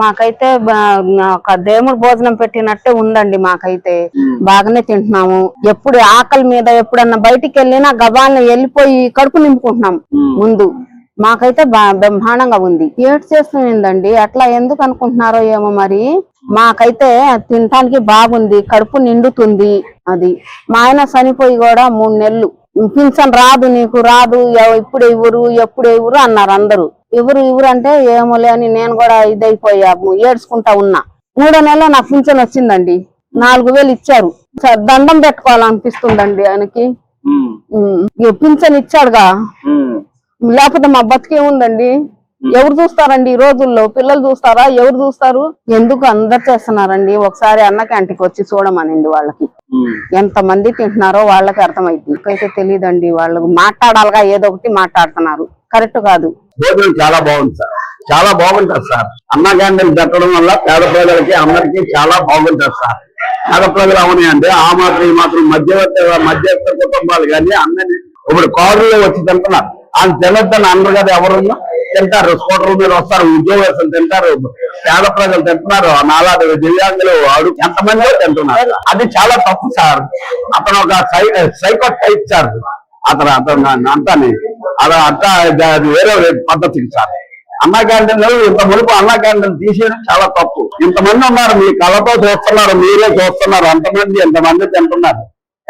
మాకైతే ఒక దేవుడు భోజనం పెట్టినట్టే ఉందండి. మాకైతే బాగానే తింటున్నాము. ఎప్పుడు ఆకలి మీద ఎప్పుడన్నా బయటికి వెళ్ళినా గబాలను వెళ్ళిపోయి కడుపు నింపుకుంటున్నాం. ముందు మాకైతే బ్రహ్మాండంగా ఉంది. ఏడు చేస్తుందండి, అట్లా ఎందుకు అనుకుంటున్నారో ఏమో మరి. మాకైతే తినటానికి బాగుంది, కడుపు నిండుతుంది. అది మా ఆయన చనిపోయి కూడా 3 నెలలు పింఛన్ రాదు, నీకు రాదు, ఇప్పుడు ఇవ్వరు అన్నారు అందరూ. ఇవ్వరు అంటే ఏమోలే అని నేను కూడా ఇదైపోయా, ఏడ్చుకుంటా ఉన్నా. 3వ నెలలో నాకు పింఛన్ వచ్చిందండి. 4,000 ఇచ్చారు. దండం పెట్టుకోవాలనిపిస్తుందండి ఆయనకి. పింఛన్ ఇచ్చాడుగా, లేకపోతే మా బతికేముందండి. ఎవరు చూస్తారండి ఈ రోజుల్లో? పిల్లలు చూస్తారా? ఎవరు చూస్తారు? ఎందుకు అందరు చేస్తున్నారండి? ఒకసారి అన్న క్యాంటీన్కి వచ్చి చూడమనండి. వాళ్ళకి ఎంత మంది తింటున్నారో వాళ్ళకి అర్థమైంది. ఇంకైతే తెలియదండి. వాళ్ళు మాట్లాడాలిగా, ఏదో ఒకటి మాట్లాడుతున్నారు. కరెక్ట్ కాదు. భోజనం చాలా బాగుంది సార్, చాలా బాగుంటుంది సార్. అన్న క్యాంటీన్ పెట్టడం వల్ల పేద ప్రజలకి అందరికీ చాలా బాగుంటుంది సార్. పేద ప్రజలు అవునాయంటే ఆ మాత్రం ఈ మాత్రం మధ్యవర్తి కుటుంబాలు కానీ అందరినీ ఇప్పుడు కారులో వచ్చి తింటున్నారు. ఆయన తినొద్దని అందరు కదా, ఎవరున్నా తింటారు. స్కూటర్ల మీద వస్తారు, ఉద్యోగస్తులు తింటారు, పేద ప్రజలు తింటున్నారు. నాలాంటి దివ్యాంగులు ఎంతమంది తింటున్నారు. అది చాలా తప్పు సార్. అతను ఒక సైకో టైప్ సార్. అతను అంతాని అది వేరే పద్ధతికి సార్. అన్నా క్యాంటీన్లు ఇంత మునుపు అన్నా క్యాంటీన్ తీసేయడం చాలా తప్పు. ఇంతమంది ఉన్నారు, మీ కళ్ళతో చూస్తున్నారు, మీరే చూస్తున్నారు.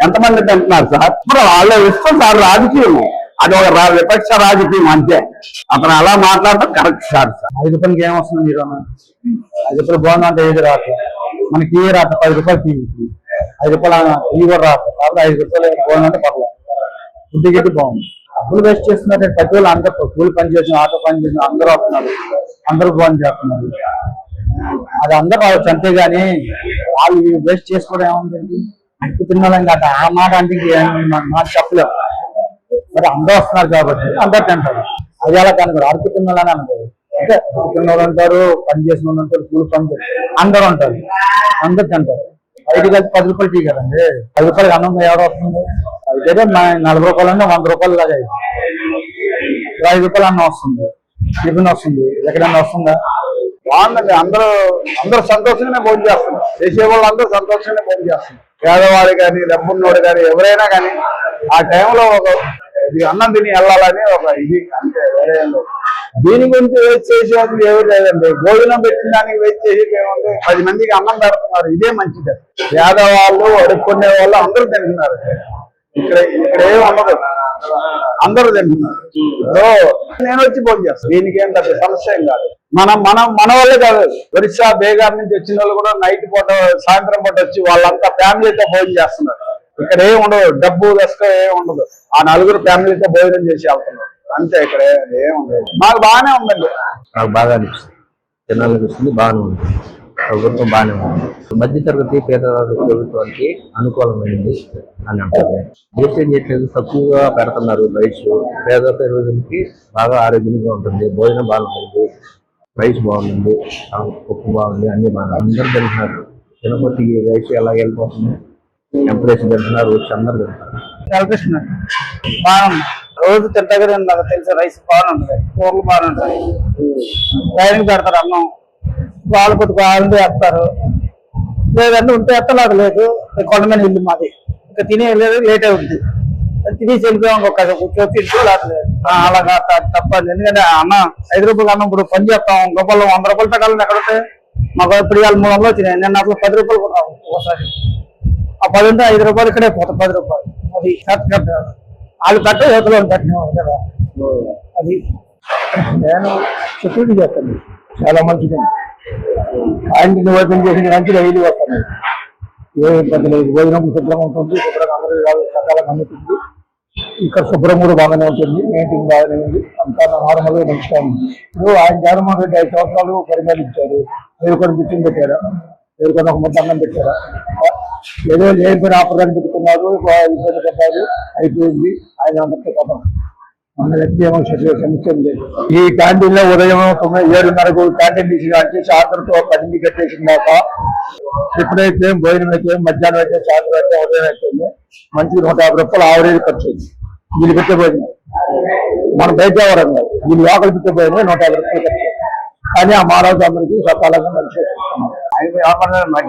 ఎంతమంది తింటున్నారు సార్. ఇప్పుడు వాళ్ళ ఇష్టం సార్ రాజకీయం. అది ఒక విపక్ష రాజకీయం అంతే. అతను అలా మాట్లాడటం కరెక్ట్ సార్. 5 రూపాయలకి ఏమొస్తుంది మీరు? 5 రూపాయలు బాగుందంటే ఏది రాత, మనకి ఏ రాత 10 రూపాయలు టీ, 5 రూపాయలు టీ కూడా రాత. కాబట్టి 5 రూపాయలు బాగుందంటే పర్లేదు. ఫుడ్ గిట్టి బాగుంది. డబ్బులు వేస్ట్ చేస్తున్నారు. ప్రతి వాళ్ళు అందరూ కూలి పని చేసిన, ఆటో పని చేసిన అందరూ వస్తున్నారు, అందరూ బాగుంది చేస్తున్నారు. అది అందరూ రావచ్చు అంతేగాని వాళ్ళు వేస్ట్ చేసుకోవడం ఏముందండి. అడుగు తినాలని కాదు ఆ మాట అంటే మాట చెప్పలేము. మరి అందరూ వస్తున్నారు కాబట్టి అందరు తింటారు. అది ఎలా కనుక అడుగు తినాలని అనుకోరు. అంటే అడుగు తిన్న వాళ్ళు ఉంటారు, పని చేసిన వాళ్ళు ఉంటారు, కూలి పని చేస్తారు, అందరూ ఉంటారు, అందరు తింటారు. 5 కలిసి 10 రూపాయలు టీ కదండి. 10 రూపాయలకి అన్నం ఎవరు వస్తుంది? అయితే 40 రూపాయలు అంటే 100 రూపాయలు లాగా 5 రూపాయలు అన్నం వస్తుంది, టిఫిన్ వస్తుంది, ఎక్కడన్నా వస్తుందా? బాగుందండి. అందరూ సంతోషంగానే భోజనం చేస్తున్నారు. చేసేవాళ్ళు అందరూ సంతోషంగానే భోజనం చేస్తున్నారు. పేదవాడు కానీ డబ్బున్నోడు కానీ ఎవరైనా కానీ ఆ టైంలో ఒక అన్నం తిని వెళ్ళాలని ఒక ఇది అంటే వేరే దీని గురించి వెయిట్ చేసేది ఎవరు లేదండి. భోజనం పెట్టిన దానికి వెయిట్ చేసేది ఏముంది? 10 మందికి అన్నం పెడుతున్నారు, ఇదే మంచిది. పేదవాళ్ళు అడుక్కునే వాళ్ళు అందరూ తింటున్నారు. ఇక్కడ ఏమి ఉండదు, అందరూ తింటున్నారు. నేను వచ్చి భోజనం చేస్తాను. దీనికి ఏంటంటే సమస్య ఏం కాదు. మన వాళ్ళే కాదు, ఒరిస్సా బేగార్ నుంచి వచ్చిన వాళ్ళు కూడా నైట్ పూట సాయంత్రం పూట వచ్చి వాళ్ళంతా ఫ్యామిలీతో భోజనం చేస్తున్నారు. ఇక్కడ ఏమి ఉండదు, డబ్బు దశక ఏమి ఉండదు. ఆ 4 ఫ్యామిలీతో భోజనం చేసి వెళ్తున్నారు అంతే. ఇక్కడ ఏమి ఉండదు. మాకు బాగానే ఉందండి. నాకు బాగా అనిపిస్తుంది, తినాలనిపిస్తుంది, బాగానే ఉంది. ప్రభుత్వం బాగానే ఉంది. మధ్యతరగతి పేద ప్రభుత్వానికి అనుకూలమైంది అని అంటారు. దేశం చేయట్లేదు, తక్కువగా పెడుతున్నారు రైస్. పేద ప్రజలకి బాగా ఆరోగ్యంగా ఉంటుంది, భోజనం బాగుంటుంది, రైస్ బాగుంది, ఉప్పు బాగుంది, అన్ని బాగుంది. అందరూ తింటున్నారు. తినపతి రైస్ ఎలా వెళ్ళిపోతుంది, టెంపరేచర్ తింటున్నారు, వచ్చి అందరు తింటున్నారు. కల్పిస్తున్నారు బాగుంది. రోజు తింటా కదా నాకు తెలిసి రైస్ బాగుంటుంది, కూరలు బాగుంటాయి, టైంకి పెడతారు అన్నం. వాళ్ళు కొద్ది కావాలంటే వేస్తారు, లేదంటే ఉంటే ఎత్తలాగా లేదు. కొండమైన ఇల్లు మాది, ఇంకా తినే లేట్ అవుతుంది. తినేసి వెళ్ళిపోయాం, ఒక కూర్చొని లేదు అలాగా తప్పదు. ఎందుకంటే అన్న 5 రూపాయలు అన్నం ఇప్పుడు పని చేస్తాం. గొప్పలు 100 రూపాయలు తగ్గాలని ఎక్కడ ఉంటాయి? మాకు ఇప్పుడు 300 వచ్చినాయి. నేను అసలు 10 రూపాయలు కొన్నాను ఒకసారి. ఆ 10 ఉంటే 5 రూపాయలు ఇక్కడే పోతాం, 10 రూపాయలు. అది వాళ్ళు కట్ట యువతలో కట్టినాం కదా. అది నేను సెక్యూరిటీ చేస్తాను, చాలా మంచిది. క్యాంటీన్ ఓపెన్ చేసిన నుంచి డైలీ వస్తాను. ఏ ఇబ్బంది లేదు, భోజనం శుభ్రంగా ఉంటుంది, శుభ్రంగా అందరూ సకాలంగా అందుతుంది. ఇక్కడ శుభ్రం కూడా బాగానే ఉంటుంది, మెయింటైన్ బాగానే ఉంది, అంతా నార్మల్గా మంచిగా ఉంది. ఇప్పుడు ఆయన జగన్మోహన్ రెడ్డి 5 సంవత్సరాలు పరిపాలించారు. మీరు కొన్ని బిట్టింగ్ పెట్టారా? మీరు కొన్ని ఒక ముద్ద అన్నం పెట్టారా? ఏదో లేని ఆపదాన్ని పెట్టుకున్నారు, ఇబ్బంది పెట్టారు, అయిపోయింది. ఆయన అందరికీ పదం మన వ్యక్తి ఏమో సమస్య లేదు. ఈ క్యాంటీన్ లో ఉదయం 7:30కు క్యాంటీన్ తీసి సాయంత్రంతో 10కి కట్టేసిందాక ఎప్పుడైతే భోజనం అయితే మధ్యాహ్నం అయితే సాయంత్రం అయితే ఉదయం అయితే మంచి 150 రూపాయలు ఆవరేజ్ ఖర్చు అయింది. వీళ్ళు పెట్టే భోజనం మన బయట వరంగా వీళ్ళు లోకల్ పెట్టే భోజనం 150 రూపాయలు ఖర్చు. కానీ ఆ మానవత అందరికీ సకాలంగా మంచి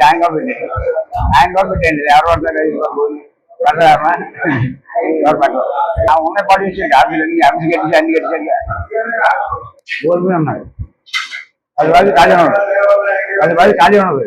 ట్యాంక్ పెట్టండి ఎవరు పడతారు ఉన్న పడిచేయండి ఆఫీసులన్నీ ఆఫీస్ కట్టేసి అన్ని కట్టేసండి గోల్ మీద ఉన్నాయి 10 రోజులు ఖాళీ ఉండదు 10 రోజులు ఖాళీ ఉండదు